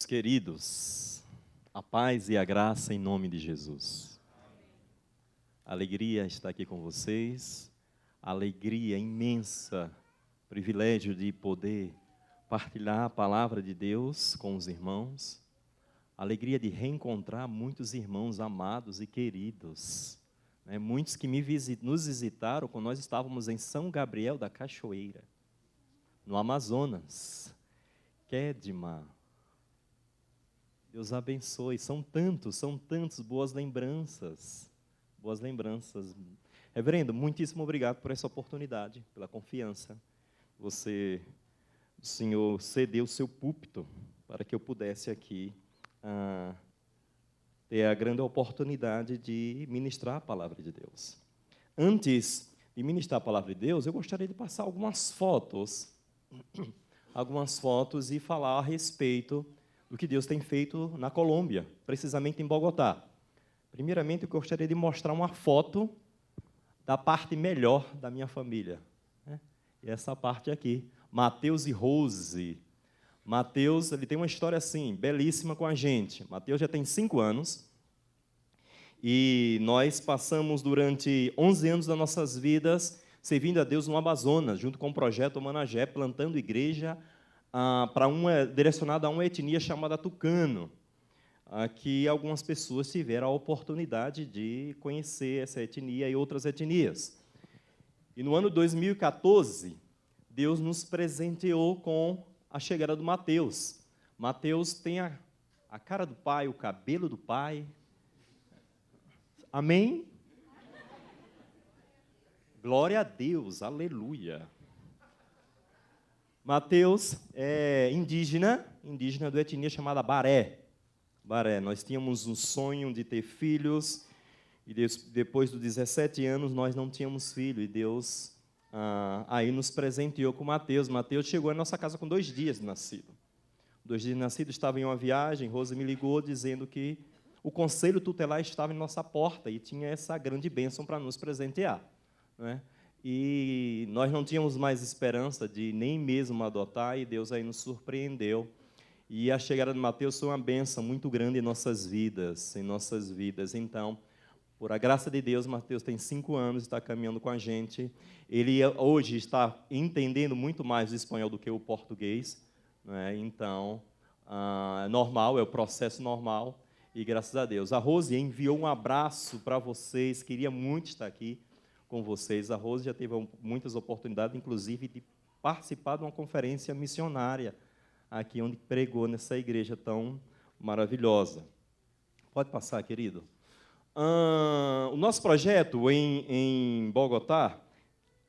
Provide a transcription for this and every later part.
Meus queridos, a paz e a graça em nome de Jesus. Alegria estar aqui com vocês, alegria imensa, privilégio de poder partilhar a palavra de Deus com os irmãos, alegria de reencontrar muitos irmãos amados e queridos, né? Muitos que nos visitaram quando nós estávamos em São Gabriel da Cachoeira, no Amazonas. Kedma, Deus abençoe, são tantos, boas lembranças. Reverendo, muitíssimo obrigado por essa oportunidade, pela confiança. O Senhor cedeu o seu púlpito para que eu pudesse aqui ter a grande oportunidade de ministrar a palavra de Deus. Antes de ministrar a palavra de Deus, eu gostaria de passar algumas fotos e falar a respeito do que Deus tem feito na Colômbia, precisamente em Bogotá. Primeiramente, eu gostaria de mostrar uma foto da parte melhor da minha família, né? E essa parte aqui, Mateus e Rose. Mateus, ele tem uma história assim, belíssima com a gente. Mateus já tem 5 anos, e nós passamos durante 11 anos das nossas vidas servindo a Deus no Amazonas, junto com o Projeto Managé, plantando igreja direcionada a uma etnia chamada Tucano. Aqui algumas pessoas tiveram a oportunidade de conhecer essa etnia e outras etnias. E no ano 2014, Deus nos presenteou com a chegada do Mateus. Mateus tem a cara do pai, o cabelo do pai. Amém? Glória a Deus, aleluia. Mateus é indígena de etnia chamada Baré. Nós tínhamos um sonho de ter filhos, e depois dos 17 anos nós não tínhamos filho, e Deus aí nos presenteou com Mateus. Mateus chegou à nossa casa com 2 dias de nascido. 2 dias de nascido, estava em uma viagem, Rose me ligou dizendo que o conselho tutelar estava em nossa porta e tinha essa grande bênção para nos presentear, né? E nós não tínhamos mais esperança de nem mesmo adotar, e Deus aí nos surpreendeu. E a chegada de Mateus foi uma bênção muito grande em nossas vidas. Então, por a graça de Deus, Mateus tem 5 anos, está caminhando com a gente. Ele hoje está entendendo muito mais o espanhol do que o português, né? Então, é normal, é o processo normal, e graças a Deus. A Rose enviou um abraço para vocês, queria muito estar aqui com vocês. A Rose já teve muitas oportunidades, inclusive, de participar de uma conferência missionária aqui, onde pregou nessa igreja tão maravilhosa. Pode passar, querido. O nosso projeto em Bogotá,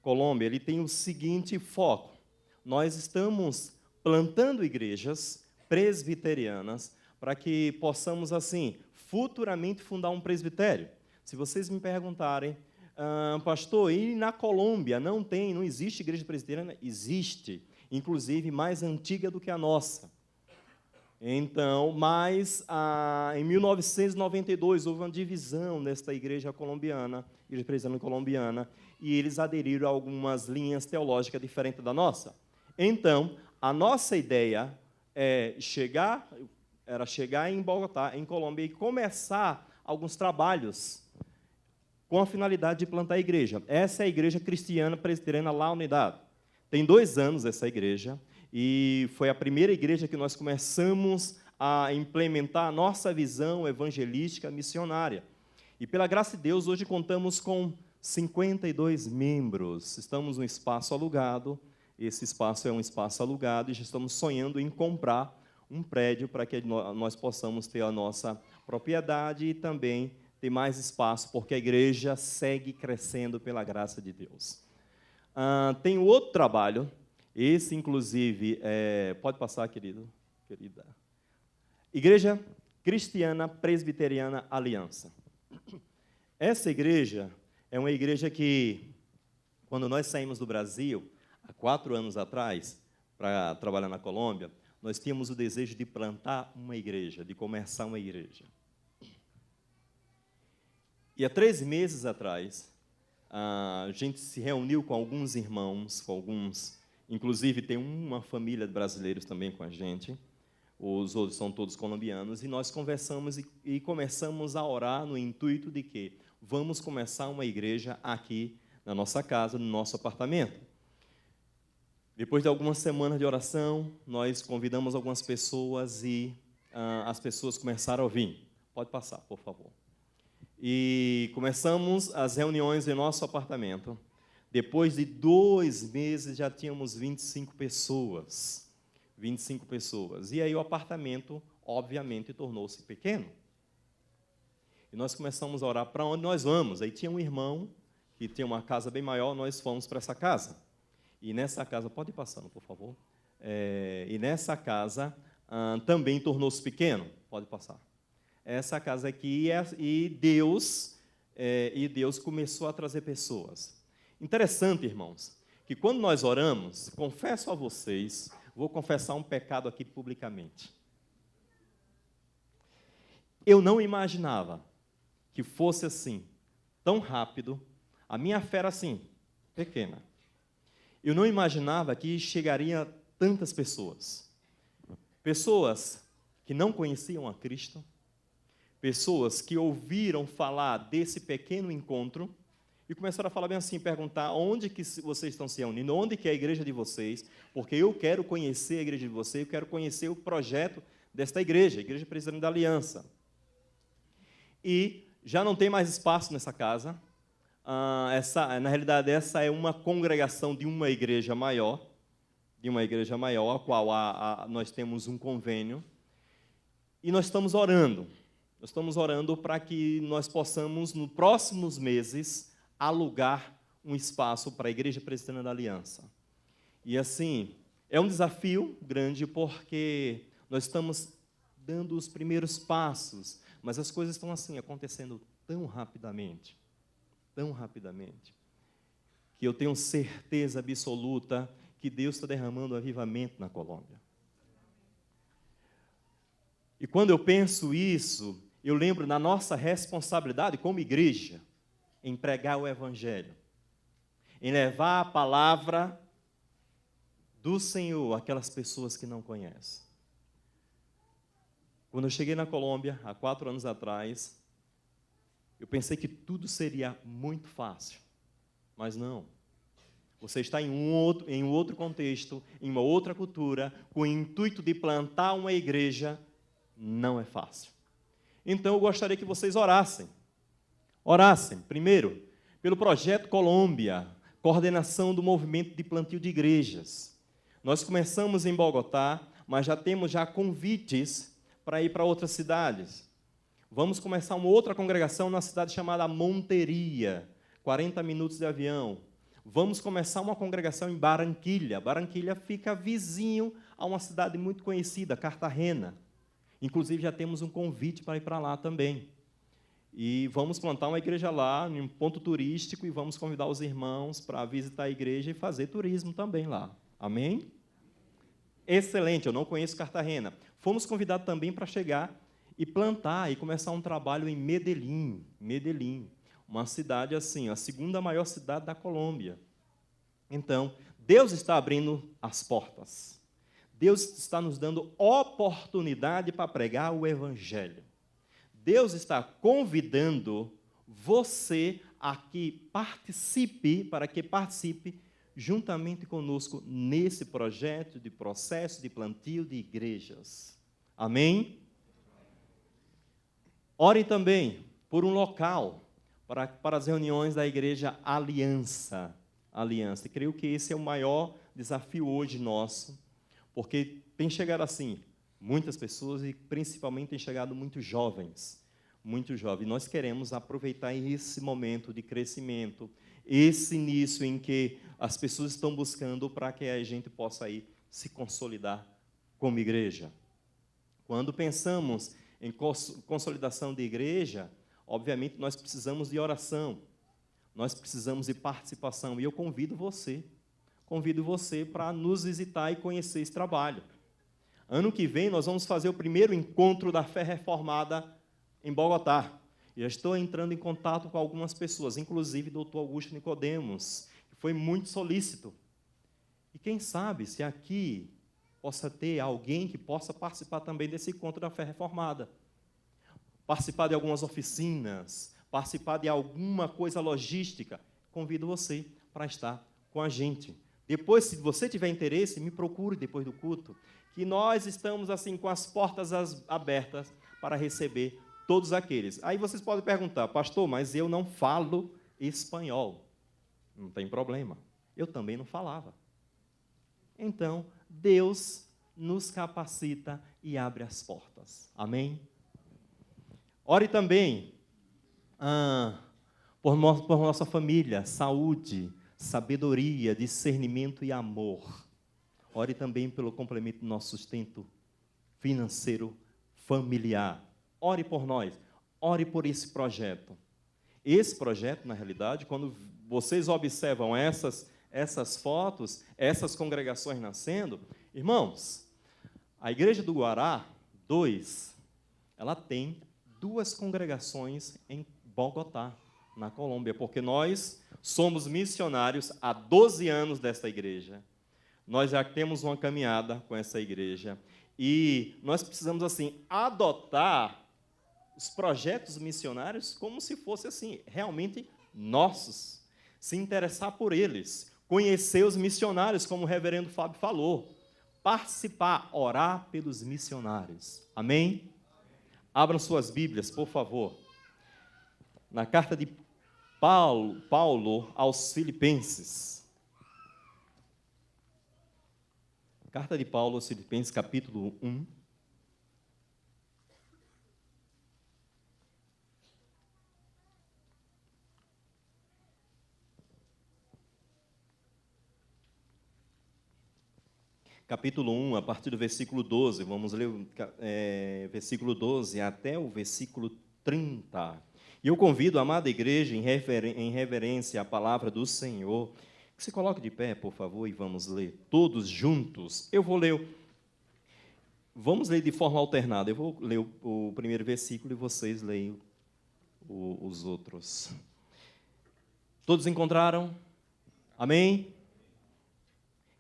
Colômbia, ele tem o seguinte foco: nós estamos plantando igrejas presbiterianas para que possamos, assim, futuramente fundar um presbitério. Se vocês me perguntarem, pastor, e na Colômbia não existe igreja presbiteriana? Existe, inclusive mais antiga do que a nossa. Então, mas em 1992 houve uma divisão nesta igreja colombiana, igreja presbiteriana colombiana, e eles aderiram a algumas linhas teológicas diferentes da nossa. Então, a nossa ideia era chegar em Bogotá, em Colômbia, e começar alguns trabalhos com a finalidade de plantar a igreja. Essa é a Igreja Cristiana Presbiteriana La Unidad. Tem 2 anos essa igreja, e foi a primeira igreja que nós começamos a implementar a nossa visão evangelística missionária. E, pela graça de Deus, hoje contamos com 52 membros. Estamos num espaço alugado, esse espaço é um espaço alugado, e já estamos sonhando em comprar um prédio para que nós possamos ter a nossa propriedade e também ter mais espaço, porque a igreja segue crescendo pela graça de Deus. Tem outro trabalho, esse, inclusive, pode passar, querida. Igreja Cristiana Presbiteriana Aliança. Essa igreja é uma igreja que, quando nós saímos do Brasil, há 4 anos atrás, para trabalhar na Colômbia, nós tínhamos o desejo de plantar uma igreja, de começar uma igreja. E há 3 meses atrás, a gente se reuniu com alguns irmãos, inclusive tem uma família de brasileiros também com a gente, os outros são todos colombianos, e nós conversamos e começamos a orar no intuito de que vamos começar uma igreja aqui na nossa casa, no nosso apartamento. Depois de algumas semanas de oração, nós convidamos algumas pessoas e as pessoas começaram a vir. Pode passar, por favor. E começamos as reuniões em nosso apartamento. Depois de 2 meses, já tínhamos 25 pessoas. 25 pessoas. E aí o apartamento, obviamente, tornou-se pequeno. E nós começamos a orar para onde nós vamos. Aí tinha um irmão que tinha uma casa bem maior, nós fomos para essa casa. E nessa casa, pode ir passando, por favor. E nessa casa também tornou-se pequeno. Pode passar. Essa casa aqui, e Deus começou a trazer pessoas. Interessante, irmãos, que quando nós oramos, confesso a vocês, vou confessar um pecado aqui publicamente. Eu não imaginava que fosse assim, tão rápido. A minha fé era assim, pequena. Eu não imaginava que chegaria tantas pessoas. Pessoas que não conheciam a Cristo, pessoas que ouviram falar desse pequeno encontro e começaram a falar bem assim, perguntar onde que vocês estão se reunindo, onde que é a igreja de vocês, porque eu quero conhecer a igreja de vocês, eu quero conhecer o projeto desta igreja, a Igreja Presbiteriana da Aliança. E já não tem mais espaço nessa casa. Na realidade, essa é uma congregação de uma igreja maior, a qual nós temos um convênio, e nós estamos orando. Nós estamos orando para que nós possamos, nos próximos meses, alugar um espaço para a Igreja Presbiteriana da Aliança. E assim, é um desafio grande porque nós estamos dando os primeiros passos, mas as coisas estão assim, acontecendo tão rapidamente, que eu tenho certeza absoluta que Deus está derramando avivamento na Colômbia. E quando eu penso isso, eu lembro da nossa responsabilidade como igreja em pregar o Evangelho, em levar a palavra do Senhor àquelas pessoas que não conhecem. Quando eu cheguei na Colômbia, há 4 anos atrás, eu pensei que tudo seria muito fácil, mas não. Você está em um outro contexto, em uma outra cultura, com o intuito de plantar uma igreja, não é fácil. Então, eu gostaria que vocês orassem. Orassem, primeiro, pelo Projeto Colômbia, coordenação do movimento de plantio de igrejas. Nós começamos em Bogotá, mas já temos convites para ir para outras cidades. Vamos começar uma outra congregação na cidade chamada Monteria, 40 minutos de avião. Vamos começar uma congregação em Barranquilla. Barranquilla fica vizinho a uma cidade muito conhecida, Cartagena. Inclusive, já temos um convite para ir para lá também. E vamos plantar uma igreja lá, em um ponto turístico, e vamos convidar os irmãos para visitar a igreja e fazer turismo também lá. Amém? Excelente, eu não conheço Cartagena. Fomos convidados também para chegar e plantar e começar um trabalho em Medellín, uma cidade assim, a segunda maior cidade da Colômbia. Então, Deus está abrindo as portas. Deus está nos dando oportunidade para pregar o Evangelho. Deus está convidando você para que participe juntamente conosco nesse projeto de processo de plantio de igrejas. Amém? Ore também por um local para as reuniões da Igreja Aliança. E creio que esse é o maior desafio hoje nosso, porque tem chegado assim, muitas pessoas e principalmente tem chegado muitos jovens. Nós queremos aproveitar esse momento de crescimento, esse início em que as pessoas estão buscando para que a gente possa aí se consolidar como igreja. Quando pensamos em consolidação de igreja, obviamente nós precisamos de oração, nós precisamos de participação, e eu convido você para nos visitar e conhecer esse trabalho. Ano que vem nós vamos fazer o primeiro encontro da fé reformada em Bogotá. Já estou entrando em contato com algumas pessoas, inclusive o Dr. Augusto Nicodemos, que foi muito solícito. E quem sabe se aqui possa ter alguém que possa participar também desse encontro da fé reformada. Participar de algumas oficinas, participar de alguma coisa logística. Convido você para estar com a gente. Depois, se você tiver interesse, me procure depois do culto, que nós estamos assim com as portas abertas para receber todos aqueles. Aí vocês podem perguntar, pastor, mas eu não falo espanhol. Não tem problema. Eu também não falava. Então, Deus nos capacita e abre as portas. Amém? Ore também por nossa família, saúde, sabedoria, discernimento e amor. Ore também pelo complemento do nosso sustento financeiro familiar. Ore por nós. Ore por esse projeto. Esse projeto, na realidade, quando vocês observam essas fotos, essas congregações nascendo, irmãos, a Igreja do Guará 2, ela tem 2 congregações em Bogotá, na Colômbia, porque nós somos missionários há 12 anos dessa igreja. Nós já temos uma caminhada com essa igreja e nós precisamos, assim, adotar os projetos missionários como se fossem, assim, realmente nossos. Se interessar por eles, conhecer os missionários, como o reverendo Fábio falou, participar, orar pelos missionários. Amém? Abram suas Bíblias, por favor. Na carta de Paulo aos Filipenses. Carta de Paulo aos Filipenses, capítulo 1. Capítulo 1, a partir do versículo 12, vamos ler versículo 12 até o versículo 30. E eu convido a amada igreja, em reverência à palavra do Senhor, que se coloque de pé, por favor, e vamos ler todos juntos. Eu vou ler, vamos ler de forma alternada. Eu vou ler o primeiro versículo e vocês leiam os outros. Todos encontraram? Amém?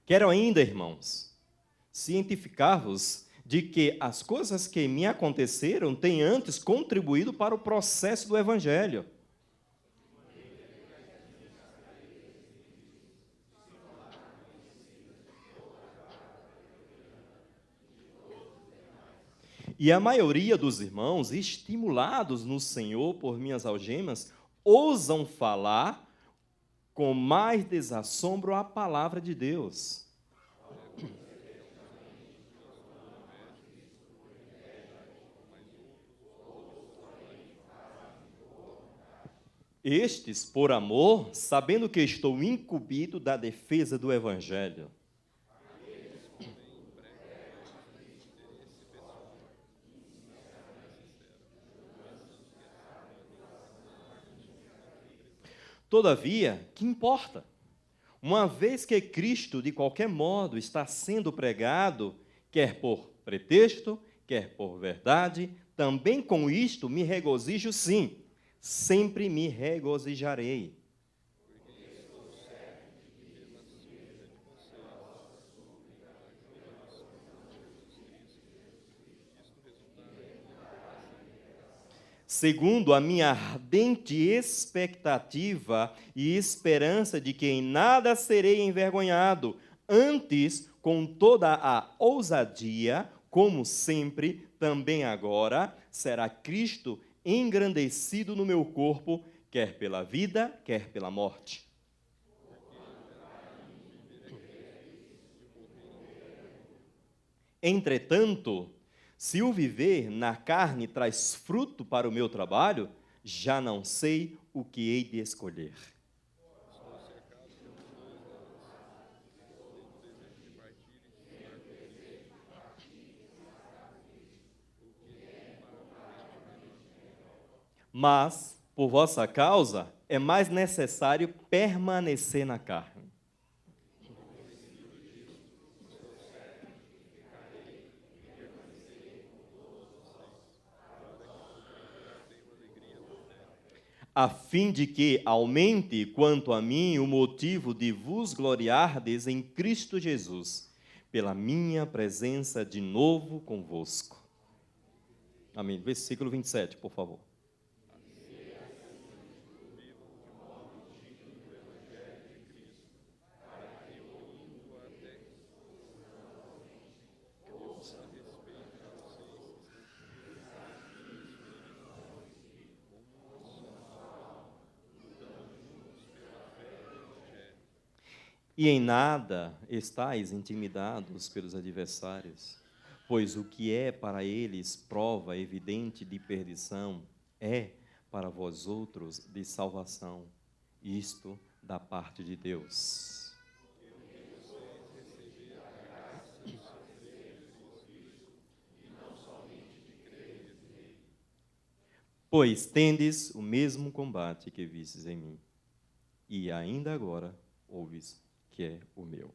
Quero ainda, irmãos, cientificar-vos de que as coisas que me aconteceram têm antes contribuído para o processo do Evangelho. E a maioria dos irmãos, estimulados no Senhor por minhas algemas, ousam falar com mais desassombro a palavra de Deus. Estes, por amor, sabendo que estou incumbido da defesa do Evangelho. Todavia, que importa? Uma vez que Cristo, de qualquer modo, está sendo pregado, quer por pretexto, quer por verdade, também com isto me regozijo sim, sempre me regozijarei. Segundo a minha ardente expectativa e esperança de que em nada serei envergonhado, antes, com toda a ousadia, como sempre, também agora, será Cristo engrandecido no meu corpo, quer pela vida, quer pela morte. Entretanto, se o viver na carne traz fruto para o meu trabalho, já não sei o que hei de escolher. Mas, por vossa causa, é mais necessário permanecer na carne. A fim de que aumente, quanto a mim, o motivo de vos gloriardes em Cristo Jesus, pela minha presença de novo convosco. Amém. Versículo 27, por favor. E em nada estáis intimidados pelos adversários, pois o que é para eles prova evidente de perdição, é para vós outros de salvação, isto da parte de Deus. Pois tendes o mesmo combate que vistes em mim, e ainda agora ouves que é o meu.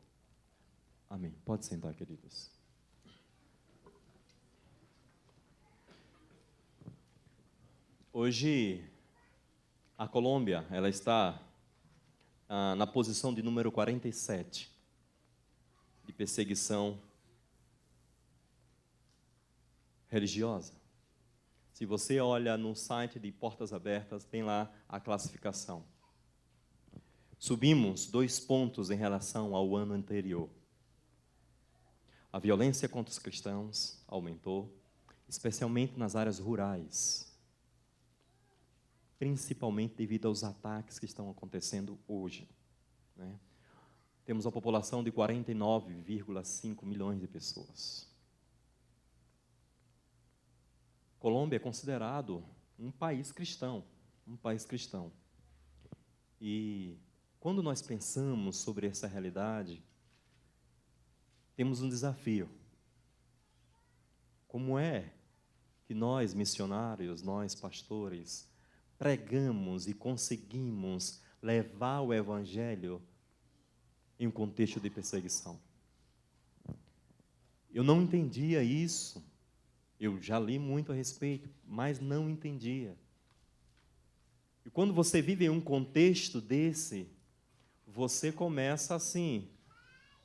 Amém. Pode sentar, queridos. Hoje, a Colômbia, ela está na posição de número 47 de perseguição religiosa. Se você olha no site de Portas Abertas, tem lá a classificação. Subimos 2 pontos em relação ao ano anterior. A violência contra os cristãos aumentou, especialmente nas áreas rurais, principalmente devido aos ataques que estão acontecendo hoje, né? Temos uma população de 49,5 milhões de pessoas. Colômbia é considerado um país cristão, E quando nós pensamos sobre essa realidade, temos um desafio. Como é que nós, missionários, nós, pastores, pregamos e conseguimos levar o Evangelho em um contexto de perseguição? Eu não entendia isso. Eu já li muito a respeito, mas não entendia. E quando você vive em um contexto desse, você começa assim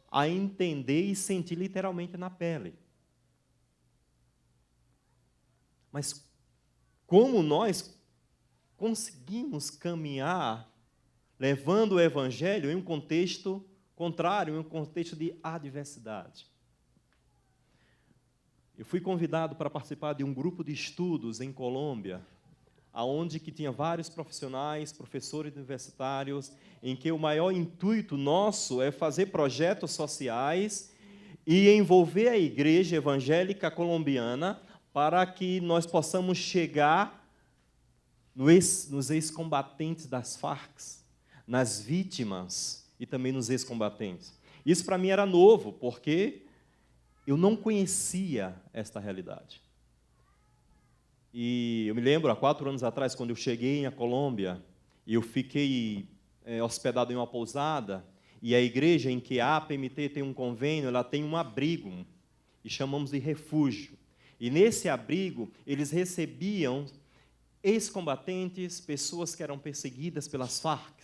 a entender e sentir literalmente na pele. Mas como nós conseguimos caminhar levando o Evangelho em um contexto contrário, em um contexto de adversidade? Eu fui convidado para participar de um grupo de estudos em Colômbia, aonde que tinha vários profissionais, professores universitários, em que o maior intuito nosso é fazer projetos sociais e envolver a igreja evangélica colombiana para que nós possamos chegar nos ex-combatentes das Farc, nas vítimas e também nos ex-combatentes. Isso para mim era novo, porque eu não conhecia esta realidade. E eu me lembro, há 4 anos atrás, quando eu cheguei na Colômbia, eu fiquei hospedado em uma pousada, e a igreja em que a APMT tem um convênio, ela tem um abrigo, e chamamos de refúgio. E nesse abrigo, eles recebiam ex-combatentes, pessoas que eram perseguidas pelas Farc.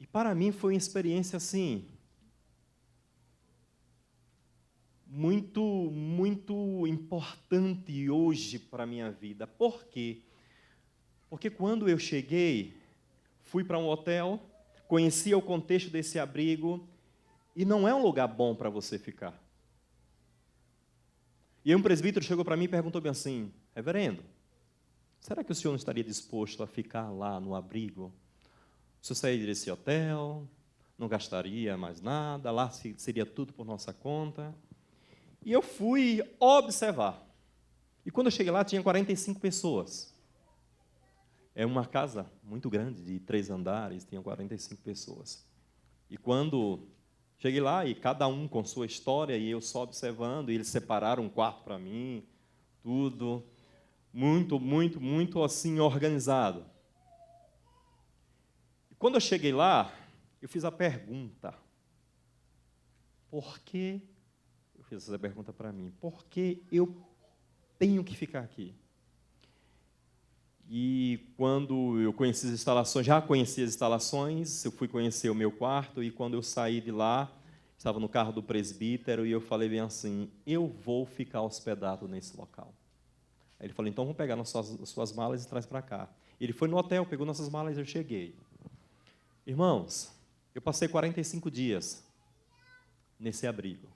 E para mim foi uma experiência assim, muito importante hoje para a minha vida. Por quê? Porque quando eu cheguei, fui para um hotel, conhecia o contexto desse abrigo, e não é um lugar bom para você ficar. E aí um presbítero chegou para mim e perguntou bem assim: reverendo, será que o senhor não estaria disposto a ficar lá no abrigo? O senhor sairia desse hotel, não gastaria mais nada, lá seria tudo por nossa conta. E eu fui observar. E quando eu cheguei lá, tinha 45 pessoas. É uma casa muito grande, de 3 andares, tinha 45 pessoas. E quando cheguei lá, e cada um com sua história, e eu só observando, e eles separaram um quarto para mim, tudo, muito assim, organizado. E quando eu cheguei lá, eu fiz a pergunta: por que fiz essa pergunta para mim: por que eu tenho que ficar aqui? E quando eu conheci as instalações, já conheci as instalações, eu fui conhecer o meu quarto, e quando eu saí de lá, estava no carro do presbítero, e eu falei bem assim, eu vou ficar hospedado nesse local. Aí ele falou, então vamos pegar as suas malas e traz para cá. Ele foi no hotel, pegou nossas malas e eu cheguei. Irmãos, eu passei 45 dias nesse abrigo.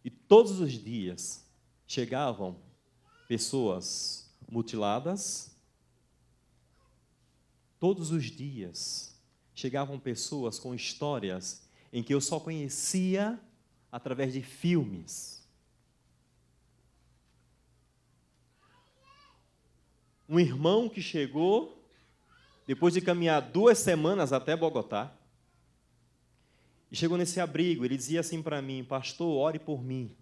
E todos os dias chegavam pessoas mutiladas. Todos os dias chegavam pessoas com histórias em que eu só conhecia através de filmes. Um irmão que chegou, depois de caminhar 2 semanas até Bogotá, e chegou nesse abrigo, ele dizia assim para mim, pastor, ore por mim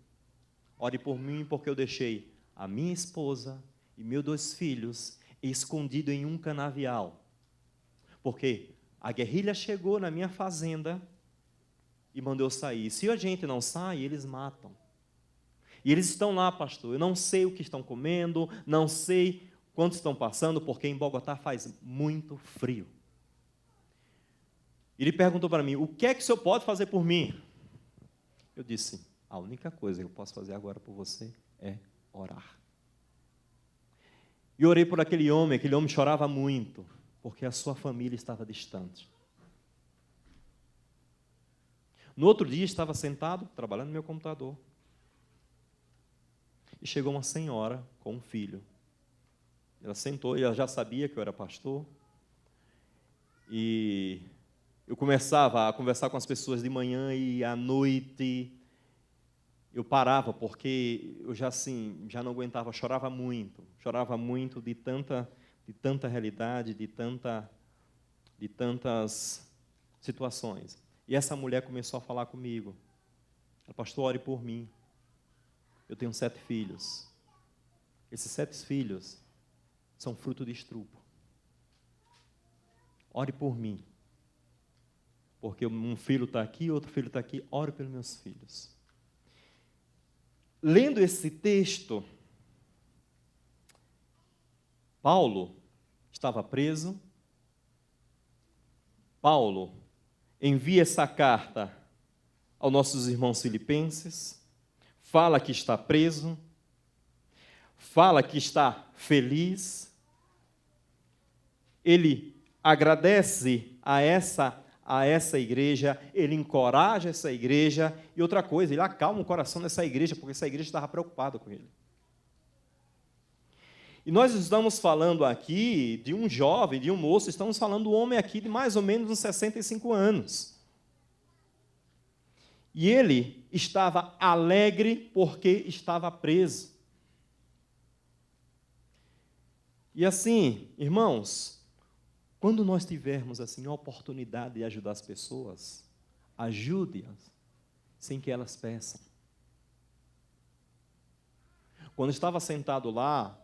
porque eu deixei a minha esposa e meus 2 filhos escondidos em um canavial, porque a guerrilha chegou na minha fazenda e mandou sair, se a gente não sai, eles matam, e eles estão lá, pastor, eu não sei o que estão comendo, não sei quanto estão passando, porque em Bogotá faz muito frio. Ele perguntou para mim, o que é que o senhor pode fazer por mim? Eu disse, a única coisa que eu posso fazer agora por você é orar. E orei por aquele homem chorava muito, porque a sua família estava distante. No outro dia, estava sentado, trabalhando no meu computador, e chegou uma senhora com um filho. Ela sentou, e ela já sabia que eu era pastor, e eu começava a conversar com as pessoas de manhã e à noite eu parava, porque eu já não aguentava, chorava muito de tanta realidade, de tantas situações. E essa mulher começou a falar comigo, pastor, ore por mim, eu tenho 7 filhos, esses 7 filhos são fruto de estupro, ore por mim, porque um filho está aqui, outro filho está aqui, ore pelos meus filhos. Lendo esse texto, Paulo estava preso, Paulo envia essa carta aos nossos irmãos filipenses, fala que está preso, fala que está feliz, ele agradece a essa igreja, ele encoraja essa igreja, e outra coisa, ele acalma o coração dessa igreja, porque essa igreja estava preocupada com ele. E nós estamos falando aqui de um jovem, de um moço, estamos falando de um homem aqui de mais ou menos uns 65 anos. E ele estava alegre porque estava preso. E assim, irmãos, quando nós tivermos assim a oportunidade de ajudar as pessoas, ajude-as sem que elas peçam. Quando eu estava sentado lá,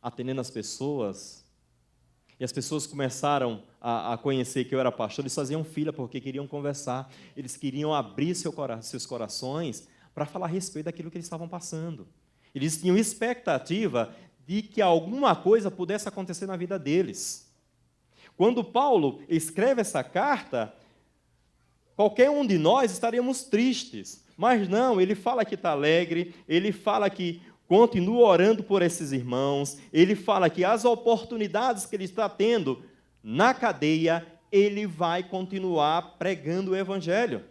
atendendo as pessoas, e as pessoas começaram a conhecer que eu era pastor, eles faziam fila porque queriam conversar, eles queriam abrir seus corações para falar a respeito daquilo que eles estavam passando. Eles tinham expectativa de que alguma coisa pudesse acontecer na vida deles. Quando Paulo escreve essa carta, qualquer um de nós estaríamos tristes, mas não, ele fala que está alegre, ele fala que continua orando por esses irmãos, ele fala que as oportunidades que ele está tendo na cadeia, ele vai continuar pregando o Evangelho.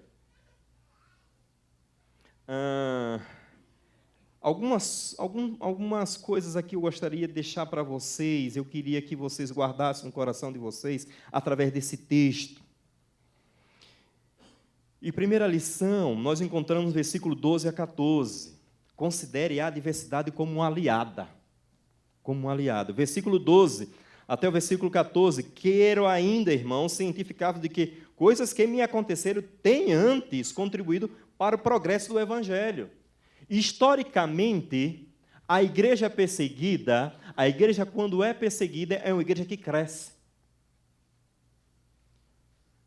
Algumas coisas aqui eu gostaria de deixar para vocês, eu queria que vocês guardassem no coração de vocês, através desse texto. E primeira lição, nós encontramos versículo 12 a 14. Considere a adversidade como uma aliada. Como um aliado. Versículo 12 até o versículo 14. Quero ainda, irmãos, cientificar de que coisas que me aconteceram têm antes contribuído para o progresso do Evangelho. Historicamente, a igreja perseguida, a igreja quando é perseguida, é uma igreja que cresce.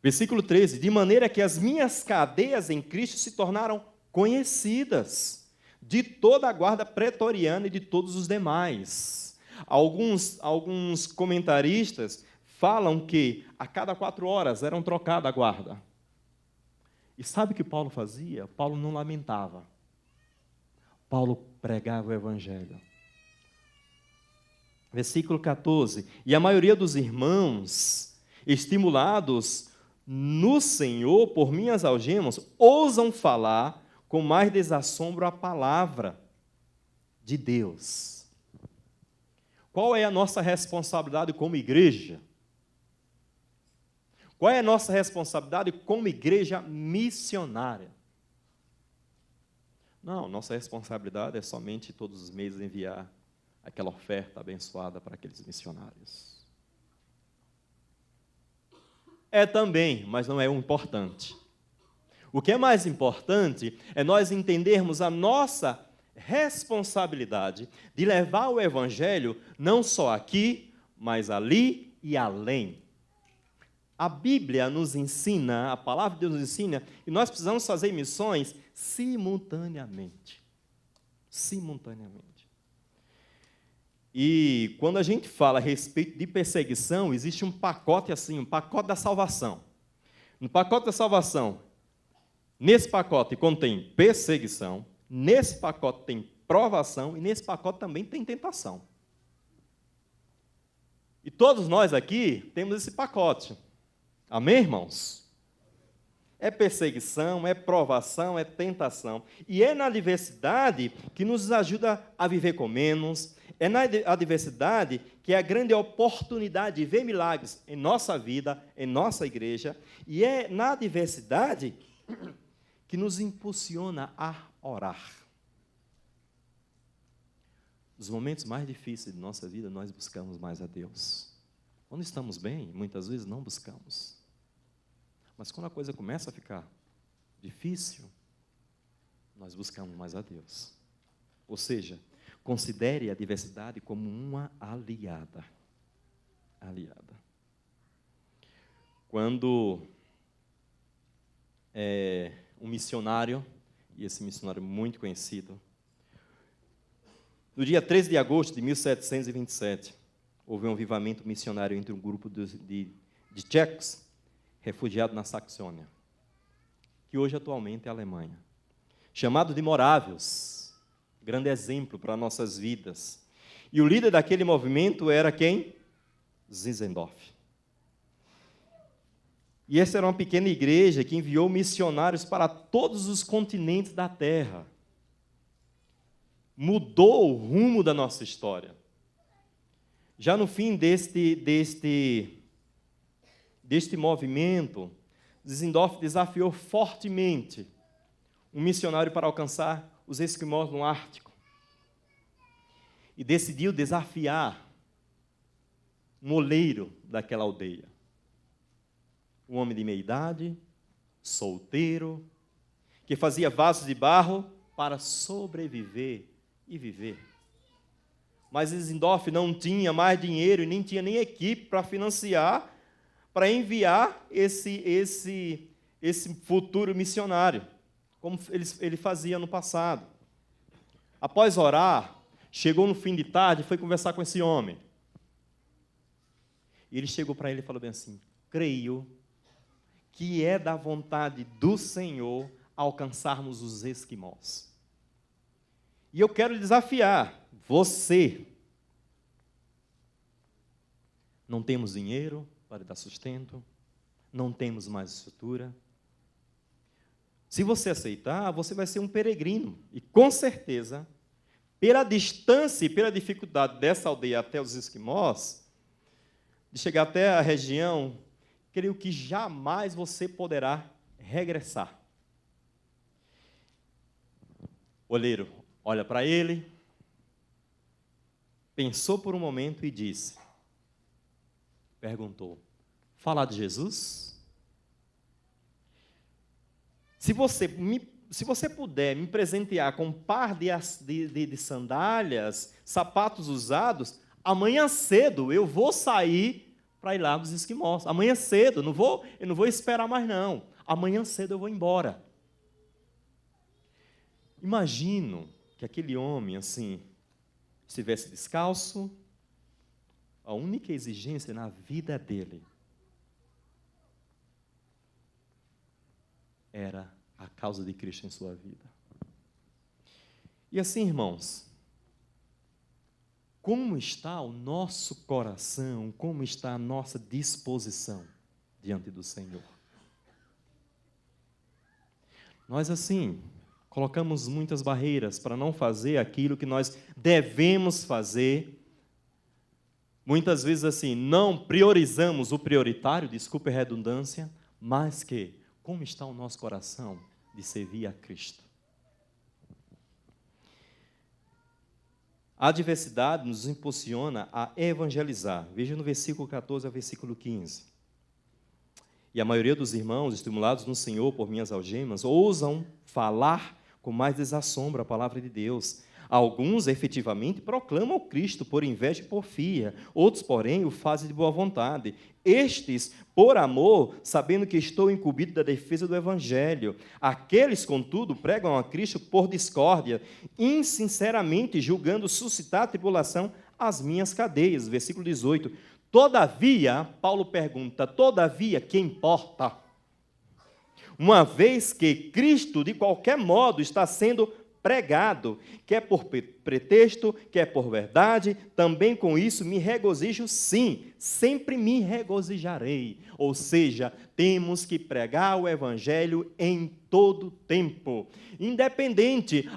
Versículo 13. De maneira que as minhas cadeias em Cristo se tornaram conhecidas de toda a guarda pretoriana e de todos os demais. Alguns comentaristas falam que a cada 4 horas eram trocada a guarda. E sabe o que Paulo fazia? Paulo não lamentava. Paulo pregava o evangelho. Versículo 14. E a maioria dos irmãos, estimulados no Senhor por minhas algemas, ousam falar com mais desassombro a palavra de Deus. Qual é a nossa responsabilidade como igreja? Qual é a nossa responsabilidade como igreja missionária? Não, nossa responsabilidade é somente todos os meses enviar aquela oferta abençoada para aqueles missionários. É também, mas não é o importante. O que é mais importante é nós entendermos a nossa responsabilidade de levar o evangelho não só aqui, mas ali e além. A Bíblia nos ensina, a palavra de Deus nos ensina, que nós precisamos fazer missões simultaneamente. Simultaneamente. E quando a gente fala a respeito de perseguição, existe um pacote assim, um pacote da salvação. No pacote da salvação, nesse pacote contém perseguição, nesse pacote tem provação e nesse pacote também tem tentação. E todos nós aqui temos esse pacote. Amém, irmãos? É perseguição, é provação, é tentação. E é na adversidade que nos ajuda a viver com menos. É na adversidade que é a grande oportunidade de ver milagres em nossa vida, em nossa igreja. E é na adversidade que nos impulsiona a orar. Nos momentos mais difíceis de nossa vida, nós buscamos mais a Deus. Quando estamos bem, muitas vezes não buscamos. Mas quando a coisa começa a ficar difícil, nós buscamos mais a Deus. Ou seja, considere a adversidade como uma aliada. Aliada. Quando um missionário, e esse missionário muito conhecido, no dia 13 de agosto de 1727, houve um avivamento missionário entre um grupo de tchecos, refugiados na Saxônia, que hoje atualmente é a Alemanha, chamado de morávios, grande exemplo para nossas vidas. E o líder daquele movimento era quem? Zinzendorf. E essa era uma pequena igreja que enviou missionários para todos os continentes da terra. Mudou o rumo da nossa história. Já no fim deste movimento, Zinzendorf desafiou fortemente um missionário para alcançar os esquimós no Ártico. E decidiu desafiar um oleiro daquela aldeia. Um homem de meia idade, solteiro, que fazia vasos de barro para sobreviver e viver. Mas Zinzendorf não tinha mais dinheiro e nem tinha nem equipe para financiar, para enviar esse futuro missionário, como ele fazia no passado. Após orar, chegou no fim de tarde e foi conversar com esse homem. E ele chegou para ele e falou bem assim: creio que é da vontade do Senhor alcançarmos os esquimós. E eu quero desafiar você. Não temos dinheiro para dar sustento, não temos mais estrutura. Se você aceitar, você vai ser um peregrino. E com certeza, pela distância e pela dificuldade dessa aldeia até os esquimós, de chegar até a região, creio que jamais você poderá regressar. O oleiro olha para ele, pensou por um momento e disse, perguntou, falar de Jesus? Se você puder me presentear com um par de sandálias, sapatos usados, amanhã cedo eu vou sair para ir lá nos esquimós. Amanhã cedo, eu não vou esperar mais não. Amanhã cedo eu vou embora. Imagino que aquele homem, assim, estivesse descalço, a única exigência na vida dele era a causa de Cristo em sua vida. E assim, irmãos, como está o nosso coração, como está a nossa disposição diante do Senhor? Nós, assim, colocamos muitas barreiras para não fazer aquilo que nós devemos fazer. Muitas vezes, assim, não priorizamos o prioritário, desculpe a redundância, mas que, como está o nosso coração de servir a Cristo? A adversidade nos impulsiona a evangelizar. Veja no versículo 14 ao versículo 15. E a maioria dos irmãos, estimulados no Senhor por minhas algemas, ousam falar com mais desassombro a palavra de Deus. Alguns, efetivamente, proclamam Cristo por inveja e porfia. Outros, porém, o fazem de boa vontade. Estes, por amor, sabendo que estou incumbido da defesa do Evangelho. Aqueles, contudo, pregam a Cristo por discórdia, insinceramente julgando suscitar tribulação às minhas cadeias. Versículo 18. Todavia, Paulo pergunta, todavia, que importa? Uma vez que Cristo, de qualquer modo, está sendo pregado, quer por pretexto, quer por verdade, também com isso me regozijo sim, sempre me regozijarei. Ou seja, temos que pregar o Evangelho em todo tempo. Independente,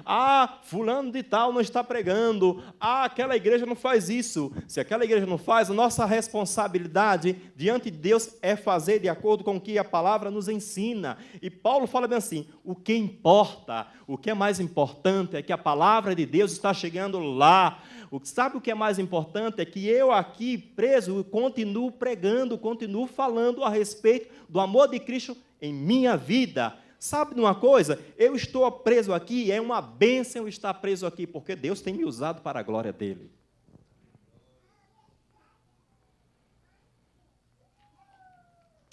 fulano de tal não está pregando, aquela igreja não faz isso. Se aquela igreja não faz, a nossa responsabilidade diante de Deus é fazer de acordo com o que a palavra nos ensina. E Paulo fala bem assim, o que importa, o que é mais importante é que a palavra de Deus está chegando lá. Sabe o que é mais importante? É que eu aqui preso continuo pregando, continuo falando a respeito do amor de Cristo em minha vida. Sabe de uma coisa? Eu estou preso aqui, é uma bênção estar preso aqui, porque Deus tem me usado para a glória dEle.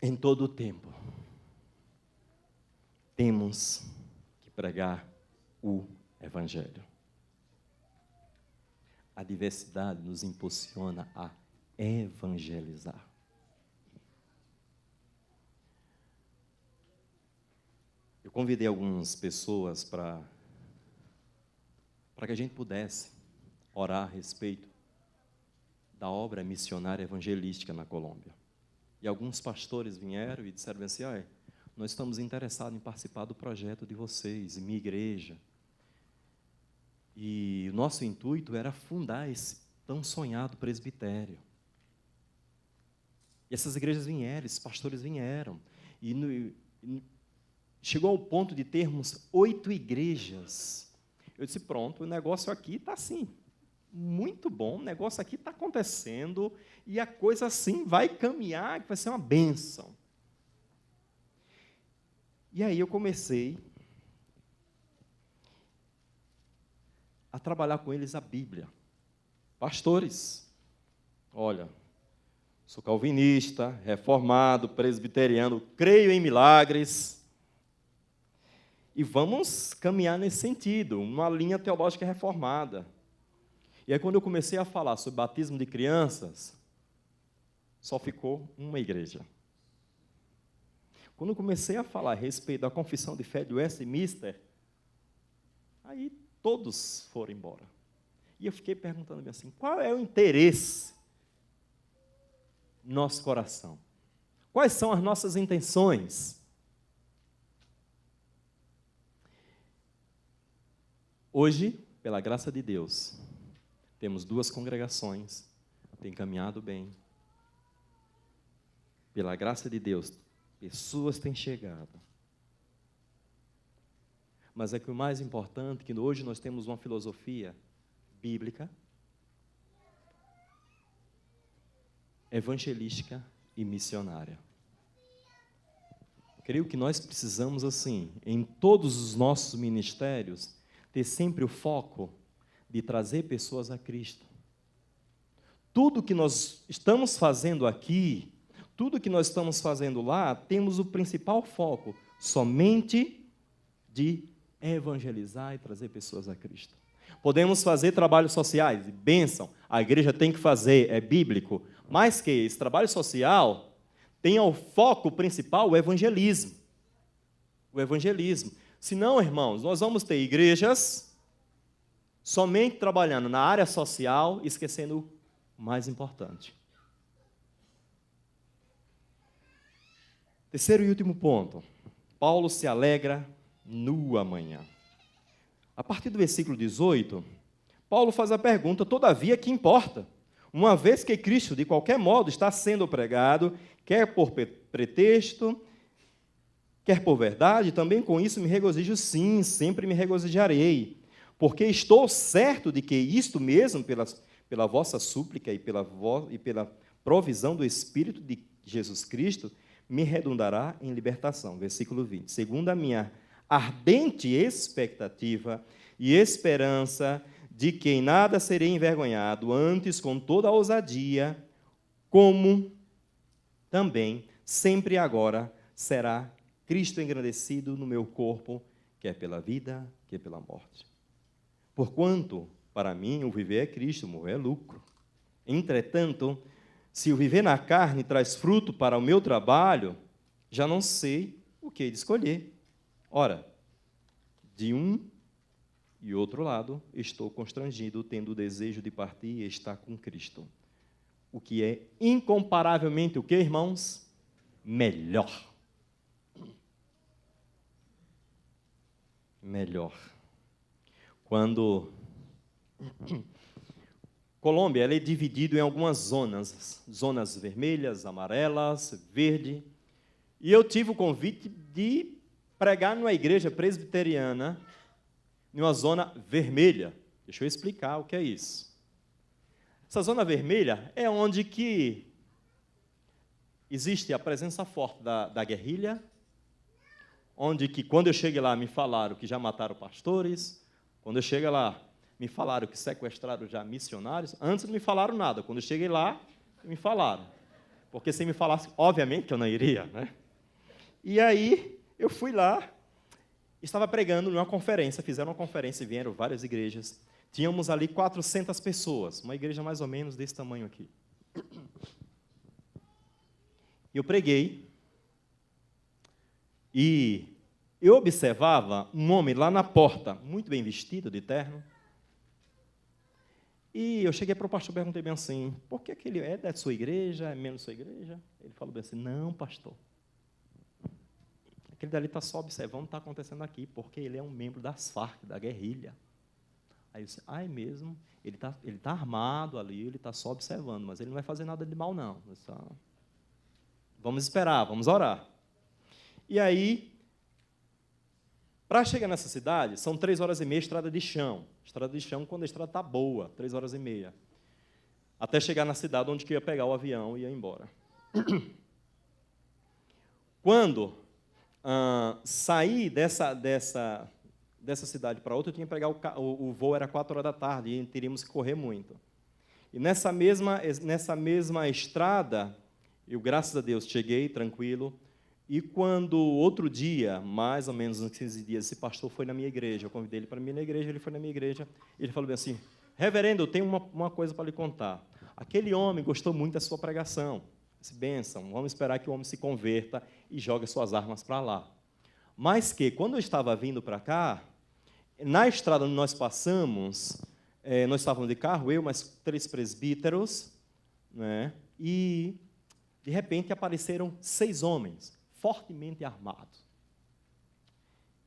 Em todo o tempo, temos que pregar o Evangelho. A diversidade nos impulsiona a evangelizar. Eu convidei algumas pessoas para que a gente pudesse orar a respeito da obra missionária evangelística na Colômbia. E alguns pastores vieram e disseram assim, nós estamos interessados em participar do projeto de vocês, minha igreja. E o nosso intuito era fundar esse tão sonhado presbitério. E essas igrejas vieram, esses pastores vieram. E chegou ao ponto de termos 8 igrejas. Eu disse, pronto, o negócio aqui está assim, muito bom, o negócio aqui está acontecendo, e a coisa assim vai caminhar, que vai ser uma bênção. E aí eu comecei a trabalhar com eles a Bíblia. Pastores, olha, sou calvinista, reformado, presbiteriano, creio em milagres, e vamos caminhar nesse sentido, uma linha teológica reformada. E aí, quando eu comecei a falar sobre batismo de crianças, só ficou uma igreja. Quando eu comecei a falar a respeito da confissão de fé de Westminster, aí todos foram embora. E eu fiquei perguntando assim, qual é o interesse no nosso coração? Quais são as nossas intenções? Hoje, pela graça de Deus, temos 2 congregações, tem caminhado bem. Pela graça de Deus, pessoas têm chegado. Mas é que o mais importante é que hoje nós temos uma filosofia bíblica, evangelística e missionária. Creio que nós precisamos, assim, em todos os nossos ministérios, ter sempre o foco de trazer pessoas a Cristo. Tudo que nós estamos fazendo aqui, tudo que nós estamos fazendo lá, temos o principal foco somente de evangelizar e trazer pessoas a Cristo. Podemos fazer trabalhos sociais, bênção. A igreja tem que fazer, é bíblico. Mas que esse trabalho social tenha o foco principal o evangelismo. O evangelismo. Senão, irmãos, nós vamos ter igrejas somente trabalhando na área social, esquecendo o mais importante. Terceiro e último ponto. Paulo se alegra no amanhã. A partir do versículo 18, Paulo faz a pergunta, todavia, que importa? Uma vez que Cristo, de qualquer modo, está sendo pregado, quer por pretexto, quer por verdade, também com isso me regozijo sim, sempre me regozijarei, porque estou certo de que isto mesmo, pela vossa súplica e pela provisão do Espírito de Jesus Cristo, me redundará em libertação. Versículo 20. Segundo a minha ardente expectativa e esperança de que em nada serei envergonhado, antes com toda a ousadia, como também, sempre e agora, será Cristo engrandecido no meu corpo, quer pela vida, quer pela morte. Porquanto, para mim, o viver é Cristo, o morrer é lucro. Entretanto, se o viver na carne traz fruto para o meu trabalho, já não sei o que escolher. Ora, de um e outro lado, estou constrangido, tendo o desejo de partir e estar com Cristo. O que é incomparavelmente o que, irmãos? Melhor. Melhor. Quando Colômbia, ela é dividida em algumas zonas vermelhas, amarelas, verde. E eu tive o convite de pregar numa igreja presbiteriana, numa zona vermelha. Deixa eu explicar o que é isso. Essa zona vermelha é onde que existe a presença forte da guerrilha, onde que, quando eu cheguei lá, me falaram que já mataram pastores, quando eu cheguei lá, me falaram que sequestraram já missionários. Antes não me falaram nada. Quando eu cheguei lá, me falaram. Porque se me falasse, obviamente que eu não iria, né? E aí, eu fui lá, estava pregando numa conferência, fizeram uma conferência e vieram várias igrejas. Tínhamos ali 400 pessoas, uma igreja mais ou menos desse tamanho aqui. Eu preguei e eu observava um homem lá na porta, muito bem vestido, de terno. E eu cheguei para o pastor e perguntei bem assim, por que ele é da sua igreja, é menos da sua igreja? Ele falou bem assim, não, pastor. Aquele dali está só observando o que está acontecendo aqui, porque ele é um membro das Farc, da guerrilha. Aí eu disse, é mesmo? Ele tá armado ali, ele está só observando, mas ele não vai fazer nada de mal, não. Eu disse, vamos esperar, vamos orar. E aí, para chegar nessa cidade, são 3h30, estrada de chão. Estrada de chão, quando a estrada está boa, 3h30. Até chegar na cidade onde que eu ia pegar o avião e ia embora. Quando saí dessa cidade para outra, eu tinha que pegar o voo, era 4h e teríamos que correr muito. E nessa mesma estrada, eu, graças a Deus, cheguei tranquilo. E quando, outro dia, mais ou menos uns 15 dias, esse pastor foi na minha igreja, eu convidei ele para mim na igreja, ele foi na minha igreja, e ele falou bem assim, reverendo, eu tenho uma coisa para lhe contar. Aquele homem gostou muito da sua pregação. Disse, bênção, vamos esperar que o homem se converta e jogue suas armas para lá. Mas que, quando eu estava vindo para cá, na estrada onde nós passamos, nós estávamos de carro, eu, mais 3 presbíteros, né, e, de repente, apareceram 6 homens, fortemente armados.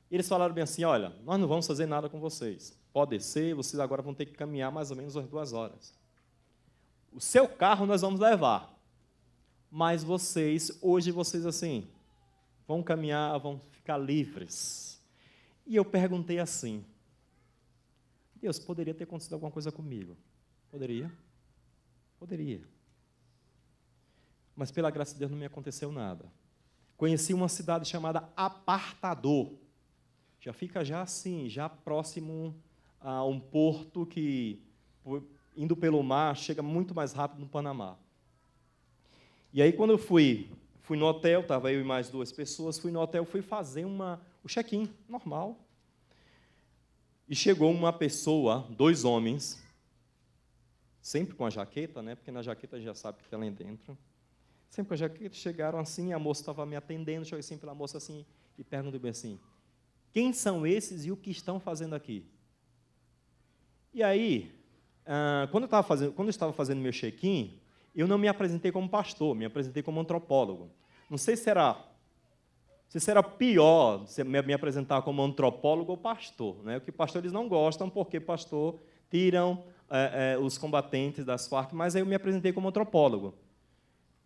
Eles falaram bem assim, olha, nós não vamos fazer nada com vocês. Pode descer, vocês agora vão ter que caminhar mais ou menos umas 2 horas. O seu carro nós vamos levar. Mas hoje vocês assim, vão caminhar, vão ficar livres. E eu perguntei assim, Deus, poderia ter acontecido alguma coisa comigo? Poderia? Poderia. Mas pela graça de Deus não me aconteceu nada. Conheci uma cidade chamada Apartador. Já fica assim, já próximo a um porto que, indo pelo mar, chega muito mais rápido no Panamá. E aí, quando eu fui no hotel, estava eu e mais 2 pessoas, fui no hotel, fui fazer o check-in, normal. E chegou uma pessoa, 2 homens, sempre com a jaqueta, né? Porque na jaqueta a gente já sabe que tem lá dentro. Sempre com a jaqueta, chegaram assim, a moça estava me atendendo, cheguei assim pela moça assim, e perguntei bem assim, quem são esses e o que estão fazendo aqui? E aí, quando eu estava fazendo meu check-in, eu não me apresentei como pastor, me apresentei como antropólogo. Não sei se será pior se me apresentar como antropólogo ou pastor, né? Porque pastor eles não gostam, porque pastor tiram os combatentes das Farc, mas aí eu me apresentei como antropólogo.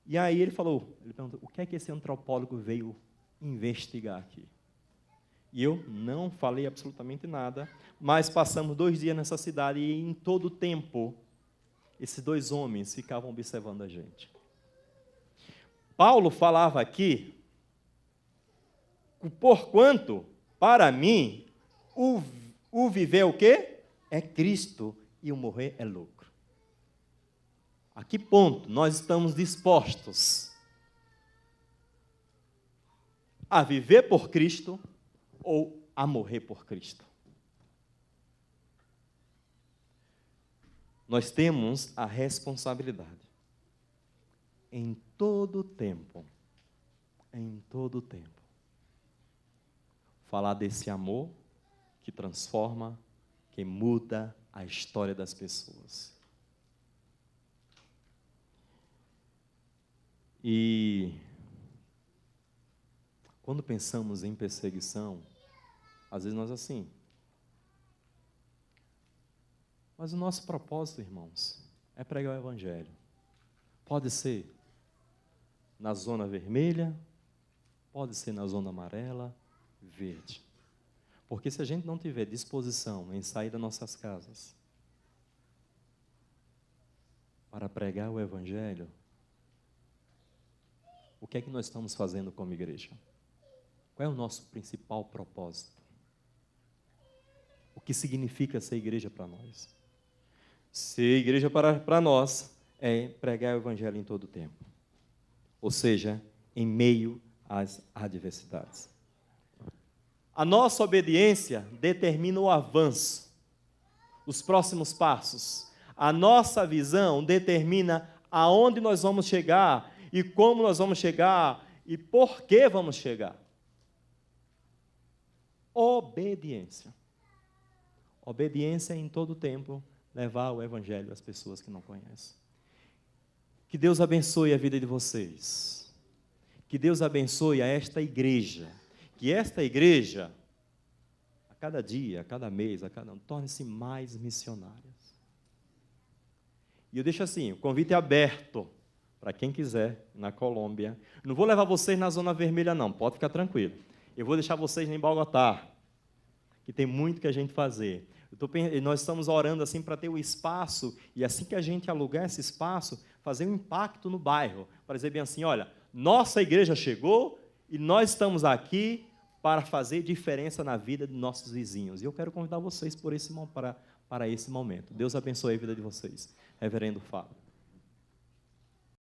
E aí ele perguntou, o que é que esse antropólogo veio investigar aqui? E eu não falei absolutamente nada, mas passamos 2 dias nessa cidade e em todo o tempo, esses 2 homens ficavam observando a gente. Paulo falava aqui, porquanto, para mim, o viver o quê? É Cristo e o morrer é lucro. A que ponto nós estamos dispostos a viver por Cristo ou a morrer por Cristo? Nós temos a responsabilidade, em todo tempo, falar desse amor que transforma, que muda a história das pessoas. E quando pensamos em perseguição, às vezes nós assim. Mas o nosso propósito, irmãos, é pregar o Evangelho. Pode ser na zona vermelha, pode ser na zona amarela, verde. Porque se a gente não tiver disposição em sair das nossas casas para pregar o Evangelho, o que é que nós estamos fazendo como igreja? Qual é o nosso principal propósito? O que significa ser igreja para nós? Ser igreja para nós é pregar o Evangelho em todo o tempo. Ou seja, em meio às adversidades. A nossa obediência determina o avanço, os próximos passos. A nossa visão determina aonde nós vamos chegar e como nós vamos chegar e por que vamos chegar. Obediência. Obediência em todo o tempo, levar o Evangelho às pessoas que não conhecem. Que Deus abençoe a vida de vocês. Que Deus abençoe a esta igreja. Que esta igreja, a cada dia, a cada mês, a cada ano, torne-se mais missionárias. E eu deixo assim, o convite é aberto para quem quiser, na Colômbia. Não vou levar vocês na zona vermelha, não, pode ficar tranquilo. Eu vou deixar vocês em Bogotá, que tem muito que a gente fazer. Nós estamos orando assim para ter o espaço, e assim que a gente alugar esse espaço, fazer um impacto no bairro, para dizer bem assim, olha, nossa igreja chegou e nós estamos aqui para fazer diferença na vida de nossos vizinhos. E eu quero convidar vocês para esse momento. Deus abençoe a vida de vocês. Reverendo Fábio.